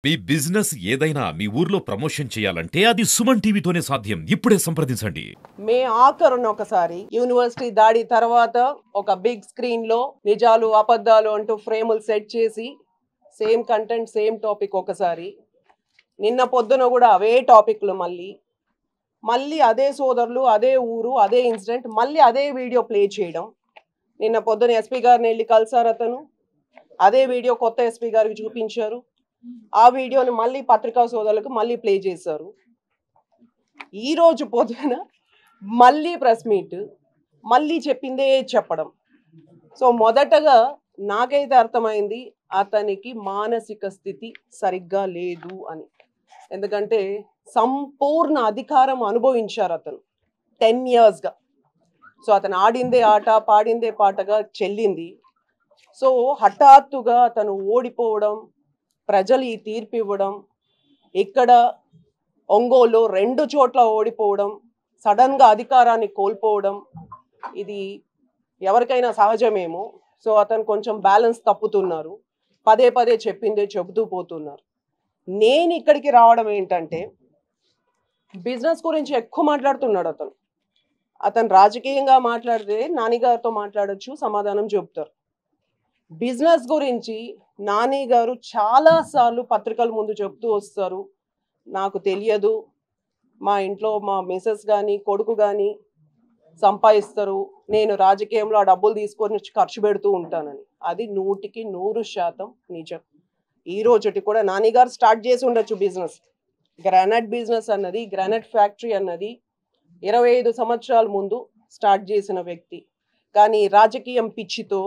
మీ business ఏదైనా మీ ఊర్లో promotion చేయాలంటే అది సుమన్ టీవీతోనే సాధ్యం. ఇప్పుడే సంప్రదించండి. మే ఆఖరున ఒకసారి యూనివర్సిటీ దాడి తర్వాత ఒక బిగ్ స్క్రీన్ లో నిజాలు అబద్ధాలు అంటూ ఫ్రేములు సెట్ చేసి సేమ్ కంటెంట్ సేమ్ టాపిక్ ఒకసారి నిన్న పొద్దున కూడా అవే టాపిక్లు మళ్ళీ అదే సోదరులు అదే ఊరు అదే ఇన్సిడెంట్ మళ్ళీ అదే వీడియో ప్లే చేయడం. నిన్న పొద్దున ఎస్పీ గారిని వెళ్ళి కలిసారు అతను, అదే వీడియో కొత్త ఎస్పీ గారికి చూపించారు. ఆ వీడియోని మళ్ళీ పత్రికా సోదరులకు మళ్ళీ ప్లే చేశారు. ఈ రోజు పొద్దున మళ్ళీ ప్రెస్ మీట్, మళ్ళీ చెప్పిందే చెప్పడం. సో మొదటగా నాకైతే అర్థమైంది అతనికి మానసిక స్థితి సరిగ్గా లేదు అని. ఎందుకంటే సంపూర్ణ అధికారం అనుభవించారు అతను 10 yearsగా. సో అతను ఆడిందే ఆట పాడిందే పాటగా చెల్లింది. సో హఠాత్తుగా అతను ఓడిపోవడం, ప్రజలు ఈ తీర్పు ఇవ్వడం, ఇక్కడ ఒంగోలు 2 చోట్ల ఓడిపోవడం, సడన్గా అధికారాన్ని కోల్పోవడం, ఇది ఎవరికైనా సహజమేమో. సో అతను కొంచెం బ్యాలెన్స్ తప్పుతున్నారు, పదే పదే చెప్పిందే చెబుతూ పోతున్నారు. నేను ఇక్కడికి రావడం ఏంటంటే బిజినెస్ గురించి ఎక్కువ మాట్లాడుతున్నాడు అతను రాజకీయంగా మాట్లాడితే నానిగారితో మాట్లాడొచ్చు, సమాధానం చెబుతారు. బిజినెస్ గురించి నాని గారు చాలాసార్లు పత్రికల ముందు చెప్తూ వస్తారు, నాకు తెలియదు, మా ఇంట్లో మా మిసెస్ కానీ కొడుకు కానీ సంపాదిస్తారు, నేను రాజకీయంలో ఆ డబ్బులు తీసుకొని ఖర్చు పెడుతూ ఉంటానని. అది 100% నిజం. ఈ రోజుటి కూడా నాని గారు స్టార్ట్ చేసి ఉండొచ్చు బిజినెస్, గ్రానైట్ బిజినెస్ అన్నది, గ్రానైట్ ఫ్యాక్టరీ అన్నది 25 సంవత్సరాల ముందు స్టార్ట్ చేసిన వ్యక్తి. కానీ రాజకీయం పిచ్చితో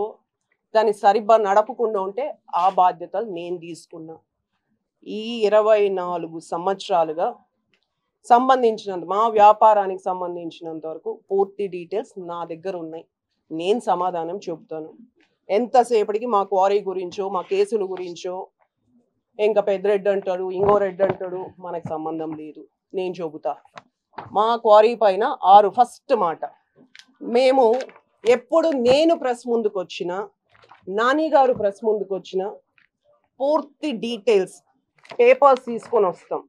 దాన్ని సరిగ్గా నడపకుండా ఉంటే ఆ బాధ్యతలు నేను తీసుకున్నా. ఈ 24 సంవత్సరాలుగా సంబంధించినంత మా వ్యాపారానికి సంబంధించినంత వరకు పూర్తి డీటెయిల్స్ నా దగ్గర ఉన్నాయి. నేను సమాధానం చెబుతాను. ఎంతసేపటికి మా క్వారీ గురించో మా కేసుల గురించో ఇంకా పెద్ద రెడ్డి అంటాడు ఇంకో రెడ్డి అంటాడు, మనకు సంబంధం లేదు. నేను చెబుతా మా క్వారీ పైన 6 ఫస్ట్ మాట. మేము ఎప్పుడు నేను ప్రెస్ ముందుకు వచ్చినా, నాని గారు ప్రెస్ ముందుకు వచ్చినా పూర్తి డీటెయిల్స్ పేపర్స్ తీసుకొని వస్తాం.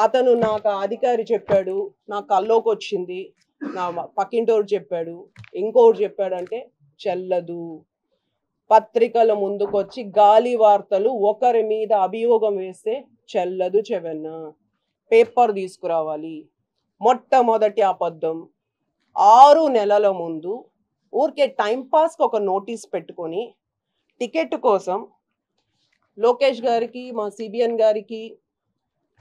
అతను నాకు అధికారి చెప్పాడు, నా కల్లోకి వచ్చింది, నా పక్కింటోడు చెప్పాడు, ఇంకోటి చెప్పాడంటే చెల్లదు. పత్రికల ముందుకొచ్చి గాలి వార్తలు ఒకరి మీద అభియోగం వేస్తే చెల్లదు. చెవెన్న పేపర్ తీసుకురావాలి. మొట్టమొదటి అబద్ధం, 6 నెలల ముందు ఊరికే టైంపాస్కి ఒక నోటీస్ పెట్టుకొని టికెట్ కోసం లోకేష్ గారికి మా సిబిఎన్ గారికి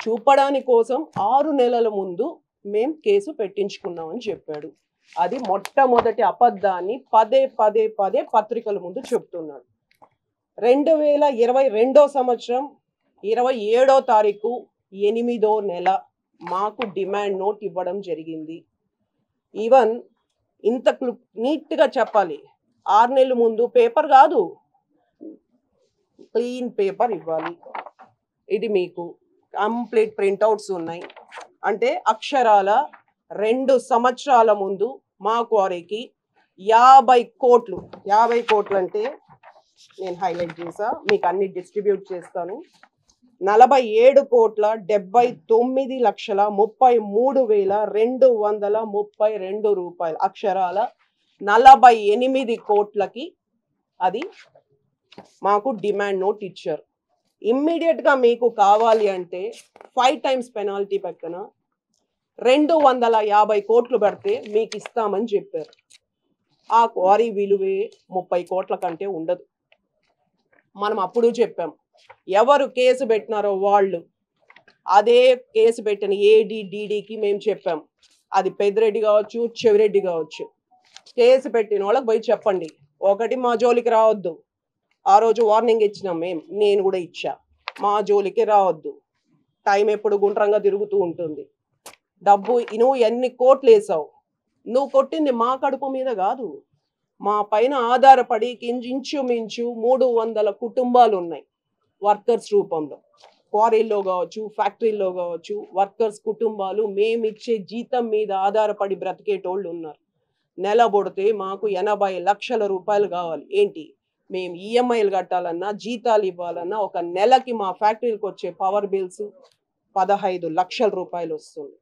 చూపడానికి కోసం 6 నెలల ముందు మేం కేసు పెట్టించుకున్నామని చెప్పాడు. అది మొట్టమొదటి అబద్ధాన్ని పదే పదే పదే పత్రికల ముందు చెప్తున్నాడు. 2022 సంవత్సరం 27వ తారీఖు 8వ నెల మాకు డిమాండ్ నోట్ ఇవ్వడం జరిగింది. ఈవెన్ ఇంత నీట్గా చెప్పాలి, 6 నెలల ముందు పేపర్ కాదు, క్లీన్ పేపర్ ఇవ్వాలి. ఇది మీకు కంప్లీట్ ప్రింట్అవుట్స్ ఉన్నాయి. అంటే అక్షరాల 2 సంవత్సరాల ముందు మా క్వారీకి 50 కోట్లు, 50 కోట్లు అంటే నేను హైలైట్ చేసా, మీకు అన్ని డిస్ట్రిబ్యూట్ చేస్తాను. 47,39,33,232 రూపాయలు, అక్షరాల 48 కోట్లకి అది మాకు డిమాండ్ నోట్ ఇచ్చారు. ఇమ్మీడియట్గా మీకు కావాలి అంటే 5 times పెనాల్టీ పక్కన 250 కోట్లు పెడితే మీకు ఇస్తామని చెప్పారు. ఆ క్వారీ విలువే 30 కోట్ల కంటే ఉండదు. మనం అప్పుడు చెప్పాం, ఎవరు కేసు పెట్టినారో వాళ్ళు, అదే కేసు పెట్టిన ఏడి డీడీకి మేము చెప్పాం, అది పెద్దిరెడ్డి కావచ్చు చెవిరెడ్డి కావచ్చు, కేసు పెట్టిన వాళ్ళకి పోయి చెప్పండి, ఒకటి మా జోలికి రావద్దు. ఆ రోజు వార్నింగ్ ఇచ్చినాం నేను కూడా ఇచ్చా, మా జోలికి రావద్దు, టైం ఎప్పుడు గుండ్రంగా తిరుగుతూ ఉంటుంది. డబ్బు నువ్వు ఎన్ని కోట్లు వేసావు, నువ్వు కొట్టింది మా కడుపు మీద కాదు, మా పైన ఆధారపడి ఇంచుమించు 300 కుటుంబాలు ఉన్నాయి వర్కర్స్ రూపంలో. క్వారీల్లో కావచ్చు, ఫ్యాక్టరీల్లో కావచ్చు, వర్కర్స్ కుటుంబాలు మేమిచ్చే జీతం మీద ఆధారపడి బ్రతికేటోళ్ళు ఉన్నారు. నెల పడితే మాకు 80 లక్షల రూపాయలు కావాలి. ఏంటి, మేము ఈఎంఐలు కట్టాలన్నా జీతాలు ఇవ్వాలన్నా ఒక నెలకి మా ఫ్యాక్టరీలకు వచ్చే పవర్ బిల్స్ 15 లక్షల రూపాయలు వస్తుంది.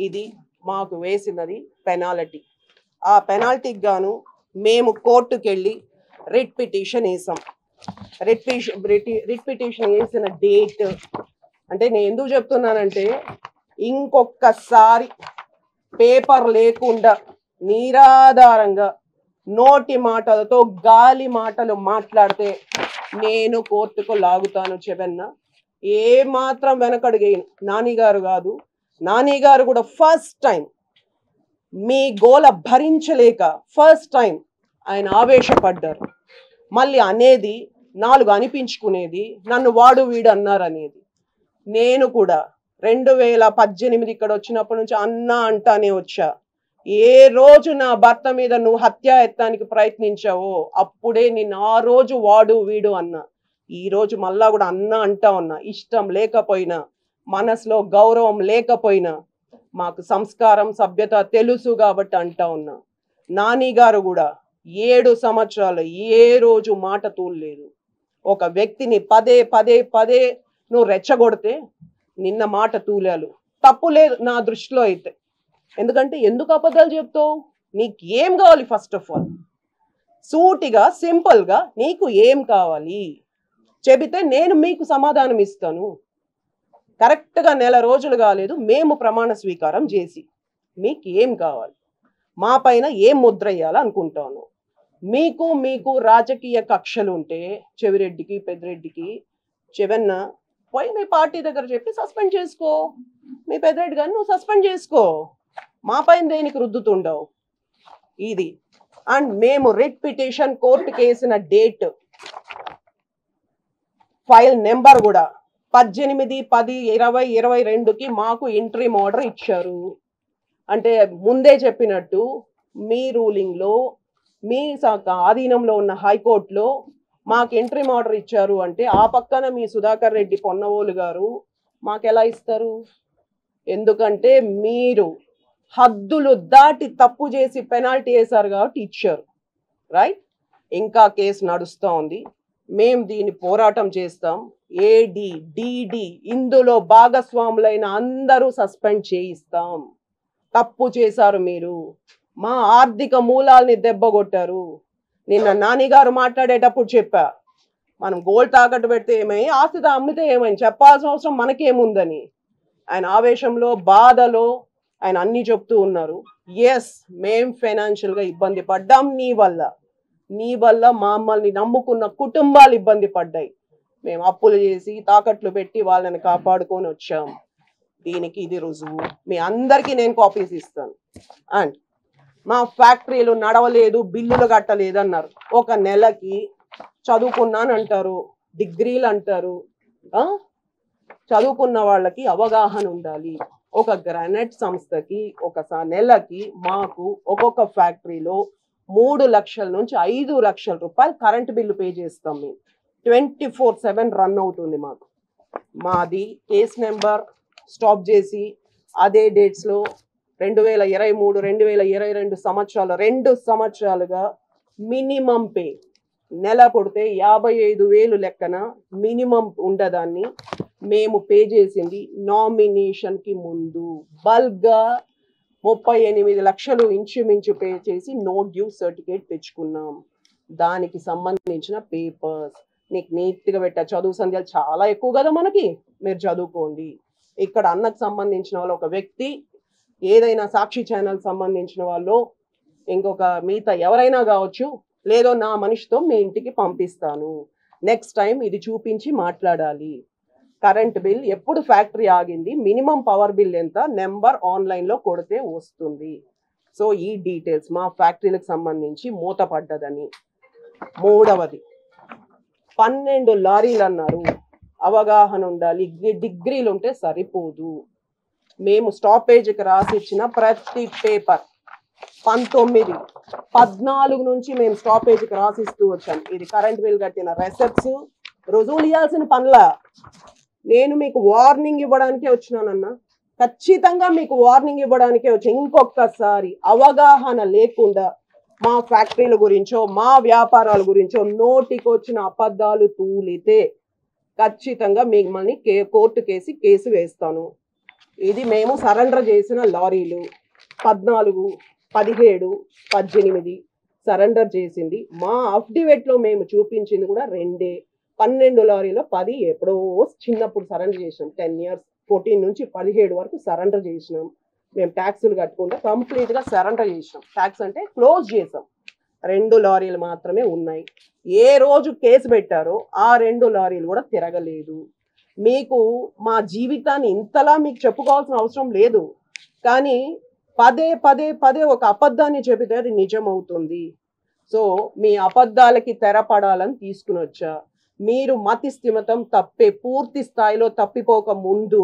ఇది మాకు వేసినది పెనాల్టీ. ఆ పెనాల్టీకి గాను మేము కోర్టుకు వెళ్ళి రిట్ పిటిషన్ వేసాం. రిట్ పిటిషన్ వేసిన డేట్ అంటే నేను ఎందుకు చెప్తున్నానంటే ఇంకొకసారి పేపర్ లేకుండా నిరాధారంగా నోటి మాటలతో గాలి మాటలు మాట్లాడితే నేను కోర్టుకు లాగుతాను. చెవెన్న ఏ మాత్రం వెనకడుగేయను. నానిగారు కాదు, నానిగారు కూడా ఫస్ట్ టైం మీ గోల భరించలేక ఫస్ట్ టైం ఆయన ఆవేశపడ్డారు. మళ్ళీ అనేది 4 అనిపించుకునేది నన్ను వాడు వీడు అన్నారు అనేది. నేను కూడా 2018 ఇక్కడ వచ్చినప్పటి నుంచి అన్నా అంటానే వచ్చా. ఏ రోజు నా భర్త మీద నువ్వు హత్యాయత్నానికి ప్రయత్నించావో అప్పుడే నిన్ను ఆ రోజు వాడు వీడు అన్నా. ఈ రోజు మళ్ళా కూడా అన్నా అంటా ఉన్నా. ఇష్టం లేకపోయినా, మనసులో గౌరవం లేకపోయినా మాకు సంస్కారం సభ్యత తెలుసు కాబట్టి అంటా ఉన్నా. నాని గారు కూడా 7 సంవత్సరాలు ఏ రోజు మాట తూలేదు. ఒక వ్యక్తిని పదే పదే పదే నువ్వు రెచ్చగొడితే నిన్న మాట తూలాలు. తప్పు లేదు నా దృష్టిలో అయితే. ఎందుకంటే ఎందుకు అబద్ధాలు చెప్తావు? నీకు ఏం కావాలి? ఫస్ట్ ఆఫ్ ఆల్ సూటిగా సింపుల్గా నీకు ఏం కావాలి చెబితే నేను మీకు సమాధానం ఇస్తాను. కరెక్ట్గా 1 నెల రోజులు కాలేదు మేము ప్రమాణ స్వీకారం చేసి. మీకు ఏం కావాలి? మా పైన ఏం ముద్ర వేయాలనుకుంటాను? మీకు రాజకీయ కక్షలు ఉంటే చెవిరెడ్డికి పెద్దిరెడ్డికి చెవెన్న పోయి మీ పార్టీ దగ్గర చెప్పి సస్పెండ్ చేసుకో. మీ పెద్దిరెడ్డి గారిని నువ్వు సస్పెండ్ చేసుకో. మా పైన దేనికి రుద్దుతుండవు? ఇది. అండ్ మేము రిట్ పిటిషన్ కోర్టుకి వేసిన డేట్, ఫైల్ నెంబర్ కూడా 18/10/2022కి మాకు ఇంట్రీమ్ ఆర్డర్ ఇచ్చారు. అంటే ముందే చెప్పినట్టు మీ రూలింగ్లో మీ ఆధీనంలో ఉన్న హైకోర్టులో మాకు ఇంట్రీమ్ ఆర్డర్ ఇచ్చారు అంటే ఆ పక్కన మీ సుధాకర్ రెడ్డి పొన్నవోలు గారు మాకు ఎలా ఇస్తారు? ఎందుకంటే మీరు హద్దులు దాటి తప్పు చేసి పెనాల్టీ వేశారు కాబట్టి ఇచ్చారు. రైట్? ఇంకా కేసు నడుస్తూ ఉంది. మేము దీన్ని పోరాటం చేస్తాం. ఏడి డిడి ఇందులో భాగస్వాములైన అందరూ సస్పెండ్ చేయిస్తాం. తప్పు చేశారు మీరు. మా ఆర్థిక మూలాల్ని దెబ్బగొట్టారు. నిన్న నానిగారు మాట్లాడేటప్పుడు చెప్పా, మనం గోల్డ్ తాకట్టు పెడితే ఏమై, ఆస్తి అమ్మితే ఏమైంది, చెప్పాల్సిన అవసరం మనకేముందని. ఆయన ఆవేశంలో బాధలో ఆయన అన్ని చెప్తూ ఉన్నారు. ఎస్, మేం ఫైనాన్షియల్గా ఇబ్బంది పడ్డాం నీ వల్ల మమ్మల్ని నమ్ముకున్న కుటుంబాలు ఇబ్బంది పడ్డాయి. మేము అప్పులు చేసి తాకట్లు పెట్టి వాళ్ళని కాపాడుకొని వచ్చాం. దీనికి ఇది రుజువు. మీ అందరికీ నేను కాపీస్ ఇస్తాను. అండ్ మా ఫ్యాక్టరీలు నడవలేదు, బిల్లులు కట్టలేదు అన్నారు. ఒక నెలకి చదువుకున్నాను అంటారు, డిగ్రీలు అంటారు. చదువుకున్న వాళ్ళకి అవగాహన ఉండాలి. ఒక గ్రానైట్ సంస్థకి ఒక నెలకి మాకు ఒక్కొక్క ఫ్యాక్టరీలో 3 లక్షల నుంచి 5 లక్షల రూపాయలు కరెంట్ బిల్లు పే చేస్తాం. మేము 24/7 రన్ అవుతుంది మాకు. మాది కేస్ నెంబర్ స్టాప్ చేసి అదే డేట్స్లో 2023, 2022 సంవత్సరాలు 2 సంవత్సరాలుగా మినిమం పే నెల పుడితే 55,000 లెక్కన మినిమం ఉండదాన్ని మేము పే చేసింది నామినేషన్కి ముందు. బల్క్గా 38 లక్షలు ఇంచుమించు పే చేసి నో డ్యూ సర్టిఫికేట్ తెచ్చుకున్నాం. దానికి సంబంధించిన పేపర్స్ నీకు నీట్గా పెట్టా. చదువు సంధ్యాలు చాలా ఎక్కువ కదా మనకి, మీరు చదువుకోండి. ఇక్కడ అన్నకు సంబంధించిన వాళ్ళు ఒక వ్యక్తి, ఏదైనా సాక్షి ఛానల్ సంబంధించిన వాళ్ళు, ఇంకొక మిగతా ఎవరైనా కావచ్చు, లేదో నా మనిషితో మీ ఇంటికి పంపిస్తాను. నెక్స్ట్ టైం ఇది చూపించి మాట్లాడాలి. కరెంట్ బిల్ ఎప్పుడు ఫ్యాక్టరీ ఆగింది, మినిమం పవర్ బిల్ ఎంత, నెంబర్ ఆన్లైన్లో కొడితే వస్తుంది. సో ఈ డీటెయిల్స్ మా ఫ్యాక్టరీలకు సంబంధించి మూతపడ్డదని. మూడవది 12 లారీలు అన్నారు. అవగాహన ఉండాలి. డిగ్రీలు ఉంటే సరిపోదు. మేము స్టాపేజ్కి రాసిచ్చిన ప్రతి పేపర్ 19, 14 నుంచి మేము స్టాపేజ్కి రాసిస్తూ వచ్చాం. ఇది కరెంట్ బిల్ కట్టిన రెసెప్ట్స్, రుజువులు ఇవ్వాల్సిన పనుల. నేను మీకు వార్నింగ్ ఇవ్వడానికే వచ్చినానన్నా, ఖచ్చితంగా మీకు వార్నింగ్ ఇవ్వడానికే వచ్చి. ఇంకొకసారి అవగాహన లేకుండా మా ఫ్యాక్టరీల గురించో మా వ్యాపారాల గురించో నోటికొచ్చిన అబద్ధాలు తూలితే ఖచ్చితంగా మిమ్మల్ని కోర్టు కేసు వేస్తాను. ఇది మేము సరెండర్ చేసిన లారీలు 14, 17, 18 సరెండర్ చేసింది. మా అఫిడవిట్లో మేము చూపించింది కూడా 2. 12 లారీలో 10 ఎప్పుడో చిన్నప్పుడు సరెండర్ చేసినాం. 10 years 14 నుంచి 17 వరకు సరెండర్ చేసినాం. మేము ట్యాక్సులు కట్టకుండా కంప్లీట్గా సరెండర్ చేసినాం. ట్యాక్స్ అంటే క్లోజ్ చేసాం. 2 లారీలు మాత్రమే ఉన్నాయి. ఏ రోజు కేసు పెట్టారో ఆ 2 లారీలు కూడా తిరగలేదు. మీకు మా జీవితాన్ని ఇంతలా మీకు చెప్పుకోవాల్సిన అవసరం లేదు. కానీ పదే పదే పదే ఒక అబద్ధాన్ని చెబితే అది నిజం అవుతుంది. సో మీ అబద్ధాలకి తెరపడాలని తీసుకుని వచ్చా. మీరు మతి స్థిమితం పూర్తి స్థాయిలో తప్పిపోక ముందు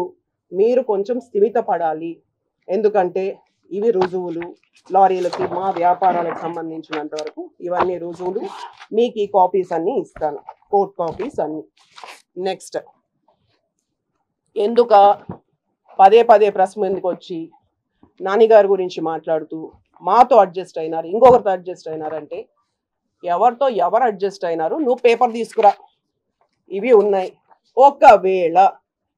మీరు కొంచెం స్థిమిత పడాలి. ఎందుకంటే ఇవి రుజువులు. లారీలకి మా వ్యాపారాలకు సంబంధించినంత వరకు ఇవన్నీ రుజువులు. మీకు ఈ కాపీస్ అన్నీ ఇస్తాను, కోర్ట్ కాపీస్ అన్నీ. నెక్స్ట్, ఎందుక పదే పదే ప్రెస్ ముందుకు వచ్చి నానిగారి గురించి మాట్లాడుతూ మాతో అడ్జస్ట్ అయినారు, ఇంకొకరితో అడ్జస్ట్ అయినారంటే ఎవరితో ఎవరు అడ్జస్ట్ అయినారు నువ్వు పేపర్ తీసుకురా, ఇవి ఉన్నాయి. ఒకవేళ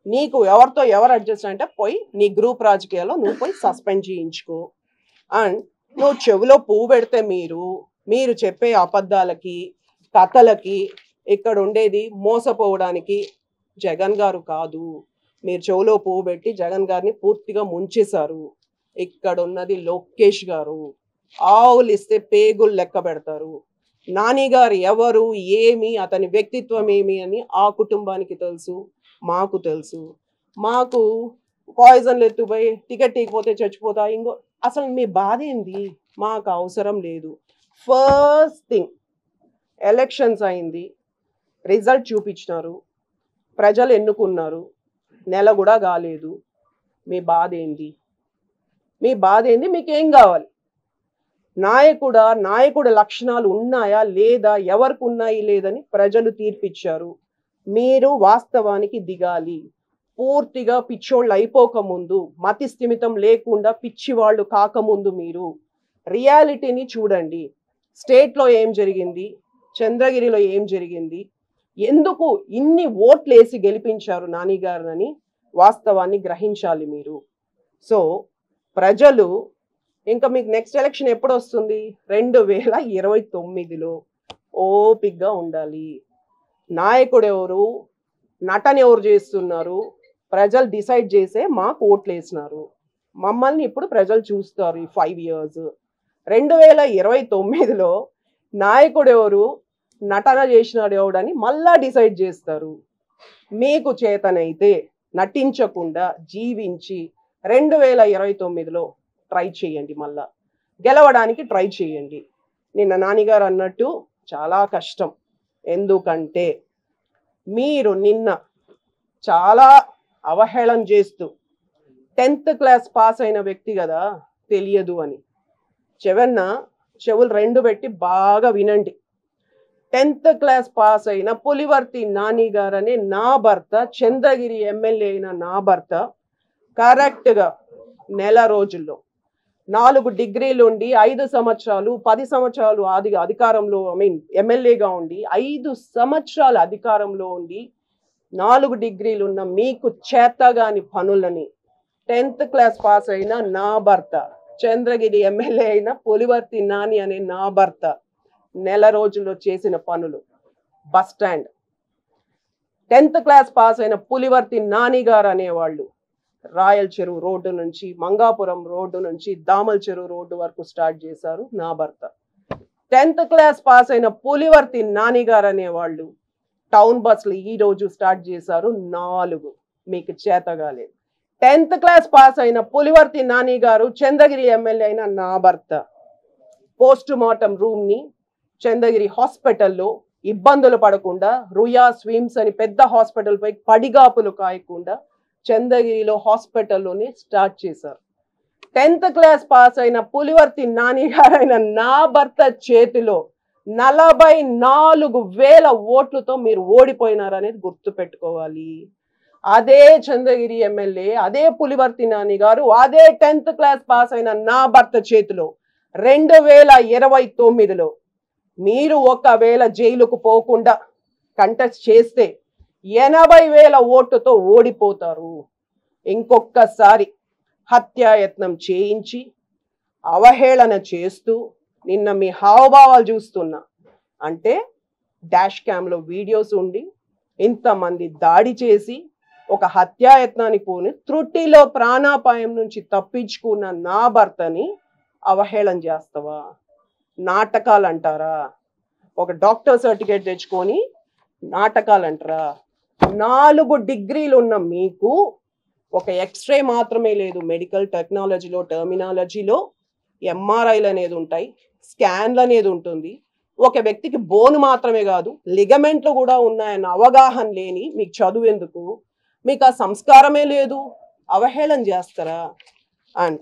నీకు ఎవరితో ఎవరు అడ్జస్ట్ అంటే పోయి నీ గ్రూప్ రాజకీయాల్లో నువ్వు పోయి సస్పెండ్ చేయించుకో. అండ్ నువ్వు చెవిలో పువ్వు పెడితే మీరు చెప్పే అబద్ధాలకి కథలకి ఇక్కడ ఉండేది మోసపోవడానికి జగన్ గారు కాదు. మీరు చెవిలో పువ్వు పెట్టి జగన్ గారిని పూర్తిగా ముంచేశారు. ఇక్కడ ఉన్నది లోకేష్ గారు. ఆవులు ఇస్తే పేగులు లెక్క పెడతారు. నాని గారు ఎవరు, ఏమి, అతని వ్యక్తిత్వం ఏమి అని ఆ కుటుంబానికి తెలుసు, మాకు తెలుసు. మాకు పాయిజన్లు ఎత్తుపోయి టికెట్ ఇకపోతే చచ్చిపోతా అసలు మీ బాధ ఏంది? మాకు అవసరం లేదు. ఫస్ట్ థింగ్, ఎలక్షన్స్ అయింది, రిజల్ట్ చూపించినారు, ప్రజలు ఎన్నుకున్నారు, నెల కూడా కాలేదు. మీ బాధ ఏంది? మీకేం కావాలి? నాయకుడు లక్షణాలు ఉన్నాయా లేదా, ఎవరికి ఉన్నాయి లేదని ప్రజలు తీర్పిచ్చారు. మీరు వాస్తవానికి దిగాలి. పూర్తిగా పిచ్చోళ్ళు అయిపోకముందు, మతి స్థిమితం లేకుండా పిచ్చివాళ్ళు కాకముందు మీరు రియాలిటీని చూడండి. స్టేట్లో ఏం జరిగింది, చంద్రగిరిలో ఏం జరిగింది, ఎందుకు ఇన్ని ఓట్లు వేసి గెలిపించారు నాని గారిని వాస్తవాన్ని గ్రహించాలి మీరు. సో ప్రజలు ఇంకా మీకు నెక్స్ట్ ఎలక్షన్ ఎప్పుడు వస్తుంది? 2029లో. ఓపిగ్గా ఉండాలి. నాయకుడు ఎవరు, నటన ఎవరు చేస్తున్నారు, ప్రజలు డిసైడ్ చేసే మాకు ఓట్లు వేసినారు. మమ్మల్ని ఇప్పుడు ప్రజలు చూస్తారు ఈ 5 years. 2029లో నాయకుడు ఎవరు, నటన చేసినాడు ఎవడని మళ్ళా డిసైడ్ చేస్తారు. మీకు చేతనైతే నటించకుండా జీవించి 2029లో ట్రై చేయండి, మళ్ళా గెలవడానికి ట్రై చేయండి. నిన్న నానిగారు అన్నట్టు చాలా కష్టం. ఎందుకంటే మీరు నిన్న చాలా అవహేళన చేస్తూ 10th క్లాస్ పాస్ అయిన వ్యక్తి కదా తెలియదు అని. చెవులు 2 పెట్టి బాగా వినండి. 10th క్లాస్ పాస్ అయిన పులివర్తి నాని గారనే నా భర్త, చంద్రగిరి ఎమ్మెల్యే అయిన నా భర్త కరెక్ట్గా నెల రోజుల్లో 4 డిగ్రీలు ఉండి 5 సంవత్సరాలు 10 సంవత్సరాలు అధికారంలో ఎమ్మెల్యేగా ఉండి 5 సంవత్సరాలు అధికారంలో ఉండి 4 డిగ్రీలు ఉన్న మీకు చేతగాని పనులని 10th క్లాస్ పాస్ అయిన నా భర్త, చంద్రగిరి ఎమ్మెల్యే అయిన పులివర్తి నాని అనే నా భర్త నెల రోజుల్లో చేసిన పనులు. Bus stand 10th class pass అయిన పులివర్తి నాని గారు అనేవాళ్ళు రాయల్ చెరువు రోడ్డు నుంచి, మంగాపురం రోడ్డు నుంచి దామల్ చెరువు రోడ్డు వరకు స్టార్ట్ చేశారు నా భర్త. 10th క్లాస్ పాస్ అయిన పులివర్తి నాని గారు అనేవాళ్ళు టౌన్ బస్సులు ఈ రోజు స్టార్ట్ చేశారు 4. మీకు చేతగాలేదు. 10th క్లాస్ పాస్ అయిన పులివర్తి నాని గారు చంద్రగిరి ఎమ్మెల్యే అయిన నా భర్త పోస్ట్ మార్టం రూమ్ని చంద్రగిరి హాస్పిటల్లో ఇబ్బందులు పడకుండా, రుయా స్విమ్స్ అని పెద్ద హాస్పిటల్ పై పడిగాపులు కాయకుండా చంద్రగిరిలో హాస్పిటల్లోనే స్టార్ట్ చేశారు. 10th క్లాస్ పాస్ అయిన పులివర్తి నాని గారైన నా భర్త చేతిలో 44,000 ఓట్లతో మీరు ఓడిపోయినారనేది గుర్తు పెట్టుకోవాలి. అదే చంద్రగిరి ఎమ్మెల్యే, అదే పులివర్తి నాని గారు, అదే 10th క్లాస్ పాస్ అయిన నా భర్త చేతిలో 2029లో మీరు ఒకవేళ జైలుకు పోకుండా కంటెస్ట్ చేస్తే 80,000 ఓట్లతో ఓడిపోతారు. ఇంకొకసారి హత్యాయత్నం చేయించి అవహేళన చేస్తూ నిన్న మీ హావభావాలు చూస్తున్నా అంటే డాష్ క్యామ్లో వీడియోస్ ఉండి ఇంతమంది దాడి చేసి ఒక హత్యాయత్నానికి పోని త్రుటిలో ప్రాణాపాయం నుంచి తప్పించుకున్న నా భర్తని అవహేళన చేస్తావా? నాటకాలు అంటారా? ఒక డాక్టర్ సర్టిఫికేట్ తెచ్చుకొని నాటకాలు అంటారా? 4 డిగ్రీలు ఉన్న మీకు ఒక ఎక్స్రే మాత్రమే లేదు, మెడికల్ టెక్నాలజీలో టర్మినాలజీలో ఎంఆర్ఐలు అనేది ఉంటాయి, స్కాన్లు అనేది ఉంటుంది. ఒక వ్యక్తికి బోన్ మాత్రమే కాదు లిగమెంట్లు కూడా ఉన్నాయన్న అవగాహన లేని మీకు చదువు ఎందుకు? మీకు ఆ సంస్కారమే లేదు, అవహేళన చేస్తారా? అండ్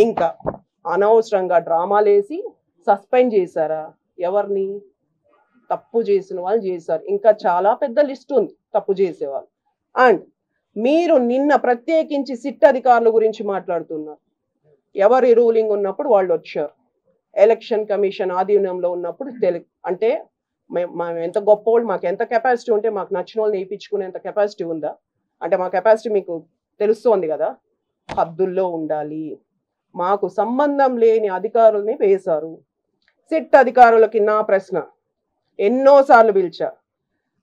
ఇంకా అనవసరంగా డ్రామాలు వేసి సస్పెండ్ చేశారా? ఎవరిని? తప్పు చేసిన వాళ్ళు చేశారు. ఇంకా చాలా పెద్ద లిస్ట్ ఉంది తప్పు చేసేవాళ్ళు. అండ్ మీరు నిన్న ప్రత్యేకించి సిట్ అధికారుల గురించి మాట్లాడుతున్నారు. ఎవరి రూలింగ్ ఉన్నప్పుడు వాళ్ళు వచ్చారు, ఎలక్షన్ కమిషన్ ఆధీనంలో ఉన్నప్పుడు అంటే మేము ఎంత గొప్ప మాకు ఎంత కెపాసిటీ ఉంటే మాకు నచ్చిన వాళ్ళని వేయించుకునేంత కెపాసిటీ ఉందా? అంటే మా కెపాసిటీ మీకు తెలుస్తోంది కదా. హద్దుల్లో ఉండాలి. మాకు సంబంధం లేని అధికారుల్ని వేశారు. సిట్ అధికారులకి నా ప్రశ్న, ఎన్నోసార్లు పిలిచా,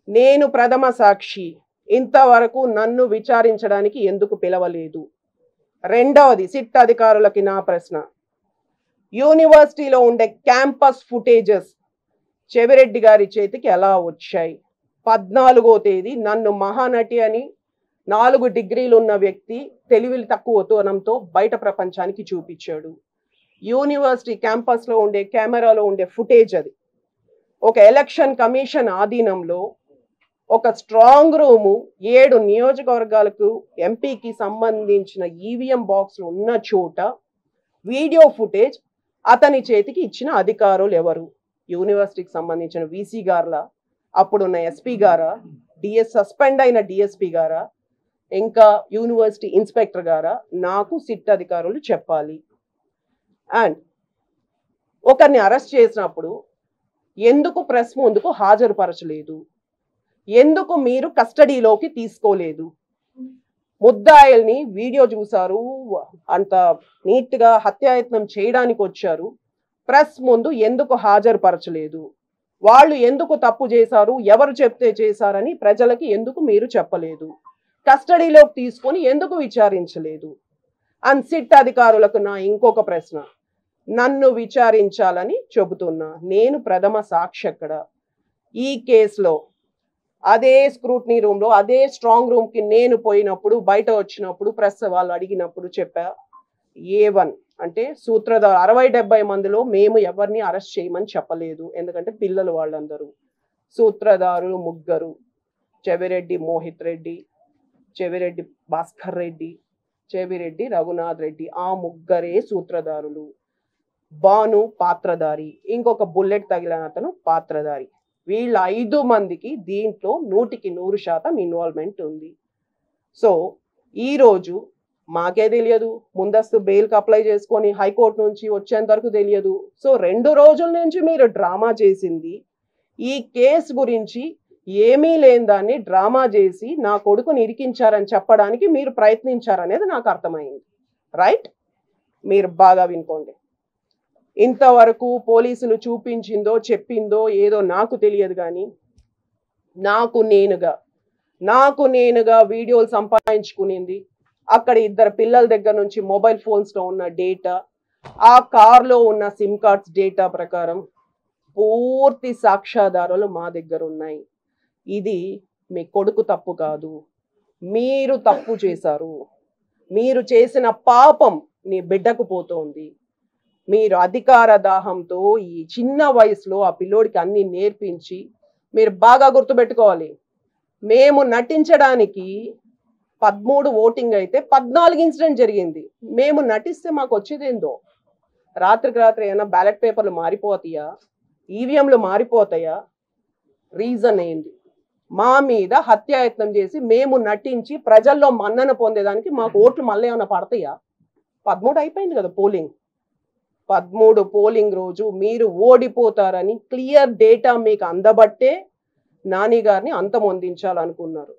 నేను ప్రథమ సాక్షి, ఇంతవరకు నన్ను విచారించడానికి ఎందుకు పిలవలేదు? రెండవది సిట్ అధికారులకి నా ప్రశ్న, యూనివర్సిటీలో ఉండే క్యాంపస్ ఫుటేజెస్ చెవిరెడ్డి గారి చేతికి ఎలా వచ్చాయి? 14వ తేదీ నన్ను మహానటి అని 4 డిగ్రీలు ఉన్న వ్యక్తి తెలివి తక్కువతనంతో బయట ప్రపంచానికి చూపించాడు. యూనివర్సిటీ క్యాంపస్లో ఉండే కెమెరాలో ఉండే ఫుటేజ్ అది. ఒక ఎలక్షన్ కమిషన్ ఆధీనంలో ఒక స్ట్రాంగ్ రూము 7 నియోజకవర్గాలకు ఎంపీకి సంబంధించిన ఈవీఎం బాక్స్లు ఉన్న చోట వీడియో ఫుటేజ్ అతని చేతికి ఇచ్చిన అధికారులు ఎవరు? యూనివర్సిటీకి సంబంధించిన వీసీ గారులా, అప్పుడున్న ఎస్పీ గారా, సస్పెండ్ అయిన డిఎస్పీ గారా, ఇంకా యూనివర్సిటీ ఇన్స్పెక్టర్ గారా? నాకు సిట్ అధికారులు చెప్పాలి. అండ్ ఒకరిని అరెస్ట్ చేసినప్పుడు ఎందుకు ప్రెస్ ముందుకు హాజరుపరచలేదు? ఎందుకు మీరు కస్టడీలోకి తీసుకోలేదు? ముద్దాయిల్ని వీడియో చూశారు, అంత నీట్గా హత్యాయత్నం చేయడానికి వచ్చారు, ప్రెస్ ముందు ఎందుకు హాజరుపరచలేదు? వాళ్ళు ఎందుకు తప్పు చేశారు, ఎవరు చెప్తే చేశారని ప్రజలకి ఎందుకు మీరు చెప్పలేదు? కస్టడీలోకి తీసుకొని ఎందుకు విచారించలేదు? అండ్ సిట్ అధికారులకు నా ఇంకొక ప్రశ్న, నన్ను విచారించాలని చెబుతున్నా, నేను ప్రథమ సాక్షి అక్కడ. ఈ కేసులో అదే స్క్రూట్నీ రూమ్లో అదే స్ట్రాంగ్ రూమ్కి నేను పోయినప్పుడు బయట వచ్చినప్పుడు ప్రెస్ వాళ్ళు అడిగినప్పుడు చెప్పా, A1 అంటే సూత్రధారు 60-70 మందిలో మేము ఎవరిని అరెస్ట్ చేయమని చెప్పలేదు, ఎందుకంటే పిల్లలు వాళ్ళందరూ. సూత్రధారులు 3, చెవిరెడ్డి మోహిత్ రెడ్డి, చెవిరెడ్డి భాస్కర్ రెడ్డి, చెవిరెడ్డి రఘునాథ్ రెడ్డి, ఆ 3 సూత్రధారులు. బాను పాత్రధారి, ఇంకొక బుల్లెట్ తగిలిన అతను పాత్రధారి. వీళ్ళ 5 మందికి దీంట్లో 100% ఇన్వాల్వ్మెంట్ ఉంది. సో ఈరోజు మాకే తెలియదు, ముందస్తు బెయిల్కి అప్లై చేసుకొని హైకోర్టు నుంచి వచ్చేంత వరకు తెలియదు. సో 2 రోజుల నుంచి మీరు డ్రామా చేసింది ఈ కేసు గురించి ఏమీ లేని దాన్ని డ్రామా చేసి నా కొడుకుని ఇరికించారని చెప్పడానికి మీరు ప్రయత్నించారనేది నాకు అర్థమైంది. రైట్? మీరు బాగా వినుకోండి. ఇంతవరకు పోలీసులు చూపించిందో చెప్పిందో ఏదో నాకు తెలియదు, కానీ నాకు నేనుగా వీడియోలు సంపాదించుకునింది అక్కడ 2 పిల్లల దగ్గర నుంచి మొబైల్ ఫోన్స్లో ఉన్న డేటా, ఆ కార్లో ఉన్న సిమ్ కార్డ్స్ డేటా ప్రకారం పూర్తి సాక్ష్యాధారాలు మా దగ్గర ఉన్నాయి. ఇది మీ కొడుకు తప్పు కాదు, మీరు తప్పు చేశారు. మీరు చేసిన పాపం నీ బిడ్డకు పోతోంది. మీరు అధికార దాహంతో ఈ చిన్న వయసులో ఆ పిల్లోడికి అన్ని నేర్పించి, మీరు బాగా గుర్తుపెట్టుకోవాలి, మేము నటించడానికి 13 ఓటింగ్ అయితే 14 ఇన్సిడెంట్ జరిగింది. మేము నటిస్తే మాకు వచ్చేదేందో, రాత్రికి రాత్రి ఏమైనా బ్యాలెట్ పేపర్లు మారిపోతాయా, ఈవీఎంలు మారిపోతాయా? రీజన్ ఏంది? మా మీద హత్యాయత్నం చేసి మేము నటించి ప్రజల్లో మన్నన పొందేదానికి మాకు ఓట్లు మళ్ళీ ఏమైనా పడతాయా? 13 అయిపోయింది కదా పోలింగ్. 13 పోలింగ్ రోజు మీరు ఓడిపోతారని క్లియర్ డేటా మీకు అందబట్టే నాని గారిని అంతమొందించాలనుకున్నారు.